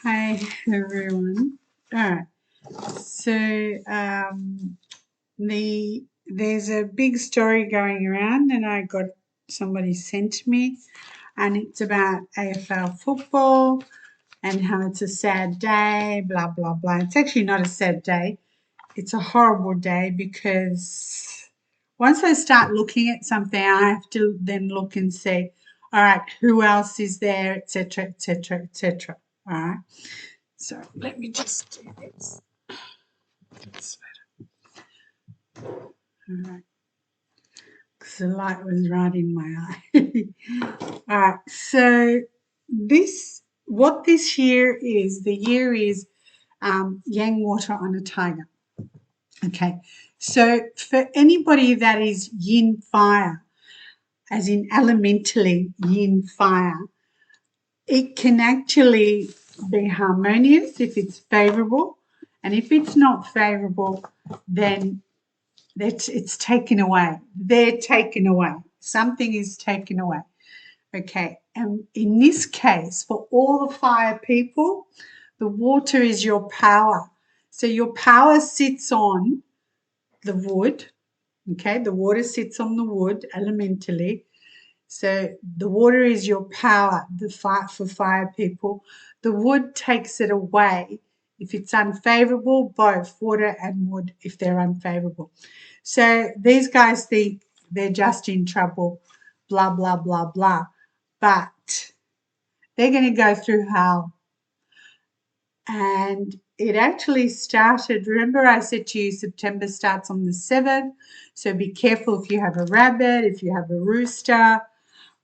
Hi everyone. All right. So there's a big story going around, and I got somebody sent me, and it's about AFL football and how it's a sad day. Blah blah blah. It's actually not a sad day. It's a horrible day because once I start looking at something, I have to then look and see, all right, who else is there, etc., etc., etc. All right. So let me just do this. That's better. All right. Because the light was right in my eye. All right. So what this year is, the year is yang water on a tiger. Okay. So for anybody that is yin fire, as in elementally yin fire, it can actually be harmonious if it's favorable. And if it's not favorable, then it's taken away. They're taken away. Something is taken away. Okay. And in this case, for all the fire people, the water is your power. So your power sits on the wood. Okay. The water sits on the wood elementally. So the water is your power, the fire for fire people. The wood takes it away if it's unfavorable, both water and wood if they're unfavorable. So these guys think they're just in trouble, blah, blah, blah, blah. But they're going to go through hell. And it actually started, remember I said to you September starts on the 7th. So be careful if you have a rabbit, if you have a rooster.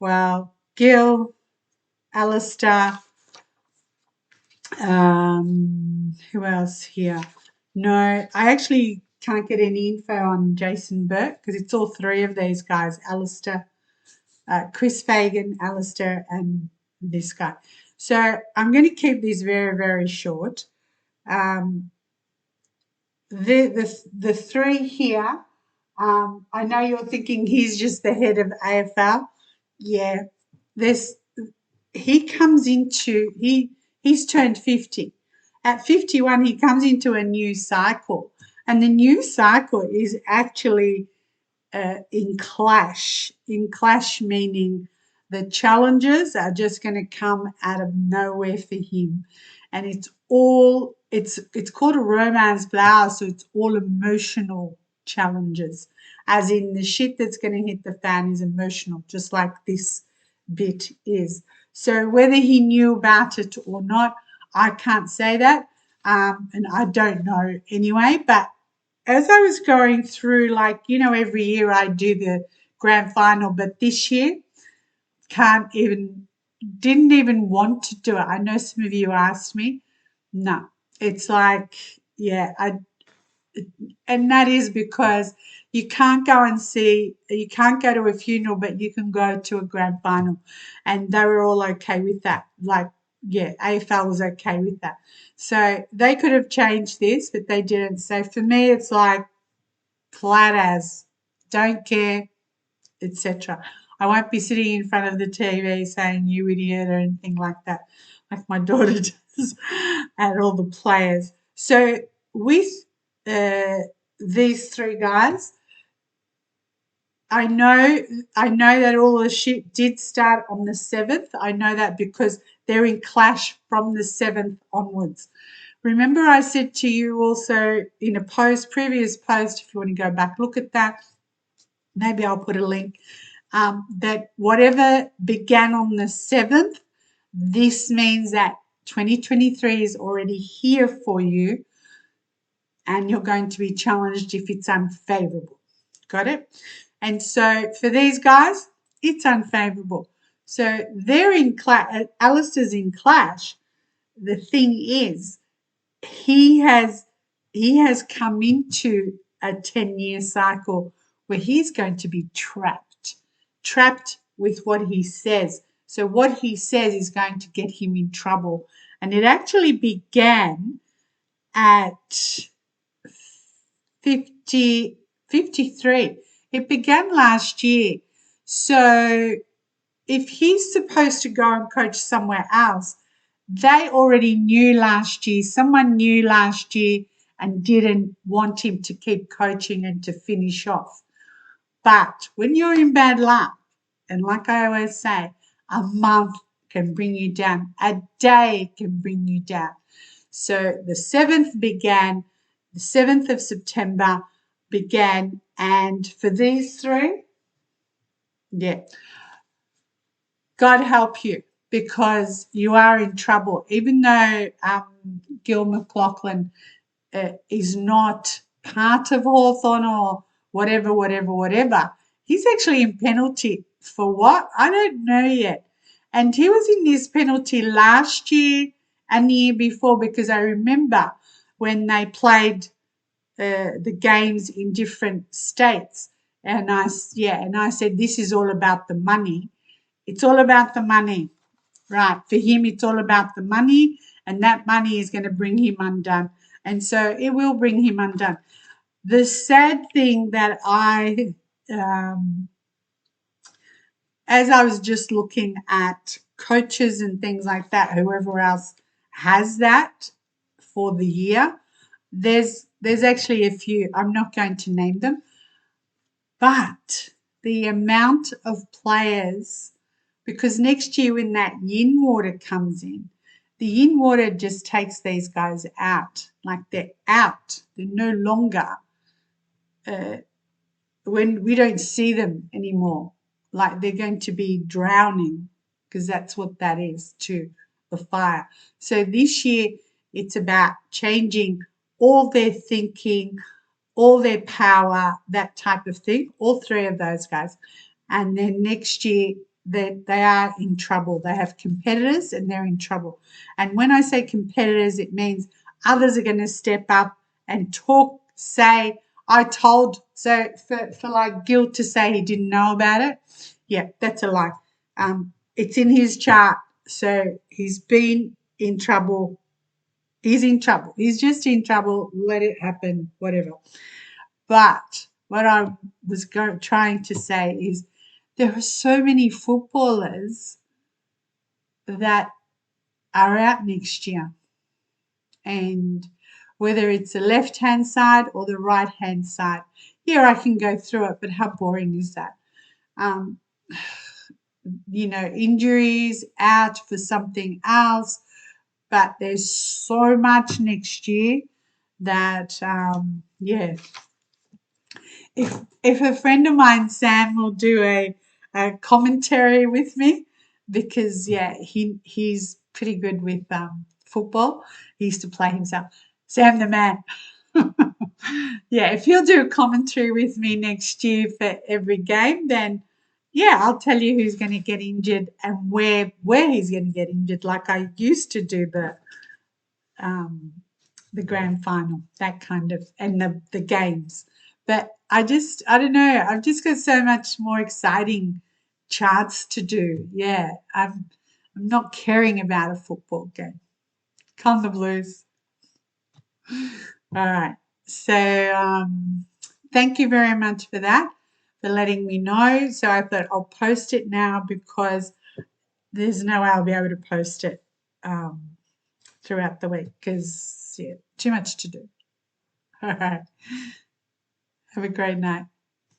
Well, Gil, Alistair, who else here? No, I actually can't get any info on Jason Burke because it's all three of these guys, Alistair, Chris Fagan, Alistair, and this guy. So I'm going to keep this very, very short. The three here, I know you're thinking he's just the head of AFL. Yeah, there's he's turned 50. At 51 he comes into a new cycle, and the new cycle is actually in clash meaning the challenges are just going to come out of nowhere for him, and it's called a romance flower, so it's all emotional challenges, as in the shit that's going to hit the fan is emotional, just like this bit is. So whether he knew about it or not, I can't say that, and I don't know anyway. But as I was going through, like, every year I do the grand final, but this year didn't even want to do it. I know some of you asked me. No, it's like, yeah, and that is because you can't go to a funeral, but you can go to a grand final. And they were all okay with that. Like, yeah, AFL was okay with that. So they could have changed this, but they didn't. So for me, it's like flat as, don't care, etc. I won't be sitting in front of the TV saying you idiot or anything like that, like my daughter does at all the players. So with uh, these three guys, I know that all the shit did start on the 7th. I know that because they're in clash from the 7th onwards. Remember I said to you also in a previous post, if you want to go back, look at that. Maybe I'll put a link. That whatever began on the 7th, this means that 2023 is already here for you, and you're going to be challenged if it's unfavorable. Got it? And so for these guys, it's unfavorable. So they're in clash. Alistair's in clash. The thing is, he has come into a 10-year cycle where he's going to be trapped with what he says. So what he says is going to get him in trouble. And it actually began at 53. It began last year. So if he's supposed to go and coach somewhere else, they already knew last year, someone knew last year and didn't want him to keep coaching and to finish off. But when you're in bad luck, and like I always say, a month can bring you down, a day can bring you down. So the 7th of September began, and for these three, yeah, God help you because you are in trouble. Even though Gil McLaughlin is not part of Hawthorn or whatever, he's actually in penalty for what? I don't know yet. And he was in this penalty last year and the year before because I remember when they played the games in different states. And I said, this is all about the money. It's all about the money. Right. For him, it's all about the money, and that money is going to bring him undone. And so it will bring him undone. The sad thing that as I was just looking at coaches and things like that, whoever else has that for the year, there's actually a few. I'm not going to name them, but the amount of players, because next year when that yin water comes in, the yin water just takes these guys out. Like they're out. They're no longer, when we don't see them anymore, like they're going to be drowning because that's what that is to the fire. So this year it's about changing all their thinking, all their power, that type of thing, all three of those guys. And then next year, they are in trouble. They have competitors and they're in trouble. And when I say competitors, it means others are going to step up and talk, say, I told. So for like Gil to say he didn't know about it, yeah, that's a lie. It's in his chart. So he's been in trouble. He's in trouble. He's just in trouble. Let it happen, whatever. But what I was trying to say is there are so many footballers that are out next year. And whether it's the left-hand side or the right-hand side, yeah, I can go through it, but how boring is that? Um, injuries, out for something else, but there's so much next year that, if a friend of mine, Sam, will do a commentary with me, because he's pretty good with football. He used to play himself. Sam the man. Yeah, if he'll do a commentary with me next year for every game, then I'll tell you who's going to get injured and where he's going to get injured, like I used to do um, the grand final, that kind of, and the games. But I don't know. I've just got so much more exciting charts to do. Yeah, I'm not caring about a football game. Come the Blues. All right. So thank you very much for that, for letting me know. So I thought I'll post it now because there's no way I'll be able to post it throughout the week because too much to do. All right. Have a great night.